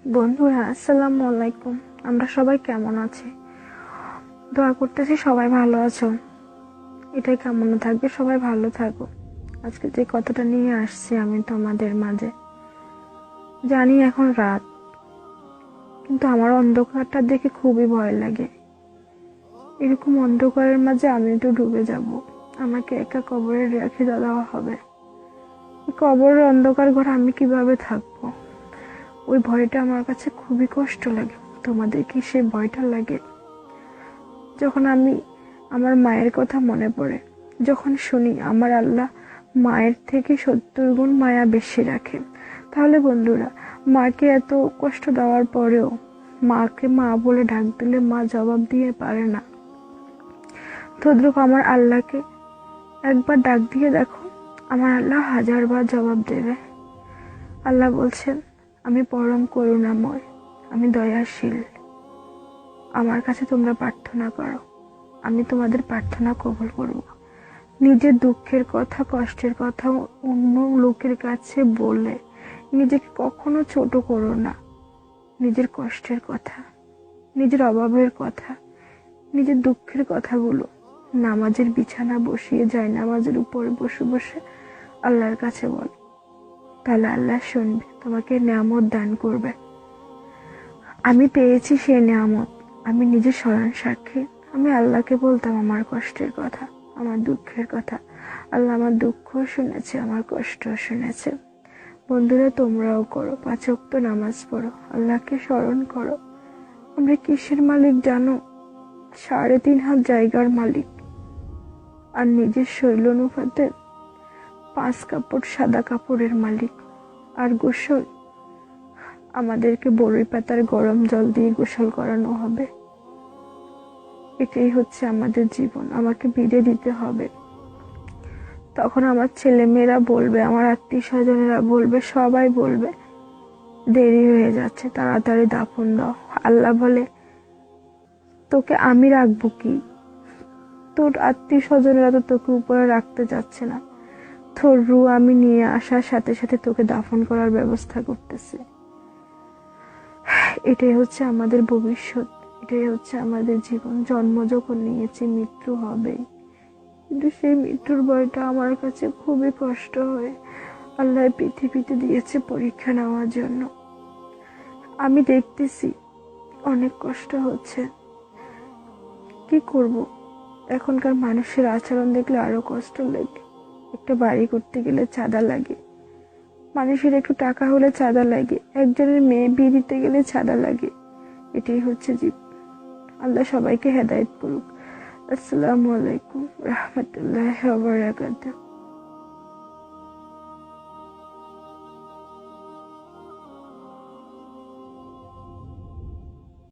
বন্ধুরা, আসসালামু আলাইকুম। আমরা সবাই কেমন আছি? দোয়া করতেছি সবাই ভালো আছো। এটাই কামনা থাকবে, সবাই ভালো থাকো। আজকে যে কথাটা নিয়ে আসছি আমি তোমাদের মাঝে, জানি এখন রাত, কিন্তু আমার অন্ধকারটা দেখে খুবই ভয় লাগে। এরকম অন্ধকারের মাঝে আমি তো ডুবে যাব, আমাকে একা কবরে রেখে দেওয়া হবে। কবরের অন্ধকার ঘরে আমি কিভাবে থাকবো? ওই ভয়টা আমার কাছে খুবই কষ্ট লাগে। তোমাদের কি সেই ভয়টা লাগে? যখন আমার মায়ের কথা মনে পড়ে, যখন শুনি আমার আল্লাহ মায়ের থেকে 70 গুণ মায়া বেশি রাখে, তাহলে বন্ধুরা, মাকে এত কষ্ট দেওয়ার পরেও মাকে মা বলে ডাক দিলে মা জবাব দিয়ে পারে না। তদ্রুপ আমার আল্লাহকে একবার ডাক দিয়ে দেখো, আমার আল্লাহ 1000বার জবাব দেবে। আল্লাহ বলছেন, আমি পরম করুণাময়, আমি দয়াশীল। আমার কাছে তোমরা প্রার্থনা করো, আমি তোমাদের প্রার্থনা কবুল করব। নিজের দুঃখের কথা, কষ্টের কথা অন্য লোকের কাছে বলে নিজেকে কখনো ছোট করো না। নিজের কষ্টের কথা, নিজের অভাবের কথা, নিজের দুঃখের কথাগুলো নামাজের বিছানা বসিয়ে যায়, নামাজের উপরে বসে বসে আল্লাহর কাছে বল। তাহলে আল্লাহ শুনবে, তোমাকে নিয়ামত দান করবে। আমি পেয়েছি সেই নিয়ামত, আমি নিজের স্মরণ সাক্ষী। আমি আল্লাহকে বলতাম আমার কষ্টের কথা, আমার দুঃখের কথা। আল্লাহ আমার দুঃখ শুনেছে, আমার কষ্ট শুনেছে। বন্ধুরা, তোমরাও করো, 5 ওয়াক্ত নামাজ পড়ো, আল্লাহকে স্মরণ করো। আমরা কিসের মালিক জানো? 3.5 হাত জায়গার মালিক, আর নিজের শৈল অনুপাতে 5 কাপড় সাদা কাপড়ের মালিক। আর গোসল, আমাদেরকে বড়ই পাতার গরম জল দিয়ে গোসল করানো হবে। এটাই হচ্ছে আমাদের জীবন, আমাকে বিদায় দিতে হবে। তখন আমার ছেলেমেয়েরা বলবে, আমার আত্মীয় স্বজনেরা বলবে, সবাই বলবে দেরি হয়ে যাচ্ছে, তাড়াতাড়ি দাফন দাও। আল্লাহ বলে, তোকে আমি রাখবো কি? তোর আত্মীয় স্বজনেরা তো তোকে উপরে রাখতে যাচ্ছে না। তোর রূহ আমি নিয়ে আসার সাথে সাথে তোকে দাফন করার ব্যবস্থা করতেছে। এটাই হচ্ছে আমাদের ভবিষ্যৎ, এটাই হচ্ছে আমাদের জীবন। জন্ম যখন নিয়েছি, মৃত্যু হবেই, কিন্তু সেই মৃত্যুর ভয়টা আমার কাছে খুবই কষ্ট হয়। আল্লাহ পৃথিবীতে দিয়েছে পরীক্ষা নেওয়ার জন্য। আমি দেখতেছি অনেক কষ্ট হচ্ছে, কি করব? এখনকার মানুষের আচরণ দেখলে আরো কষ্ট লাগে। একটা বাড়ি করতে গেলে চাঁদা লাগে, মানুষের একটু টাকা হলে চাঁদা লাগে, একজনের মেয়ে বিয়ে দিতে গেলে চাঁদা লাগে। এটাই হচ্ছে জীবন। আল্লাহ সবাইকে হেদায়েত করুক। আসসালামু আলাইকুম রাহমাতুল্লাহি ওয়া বারাকাতুহু।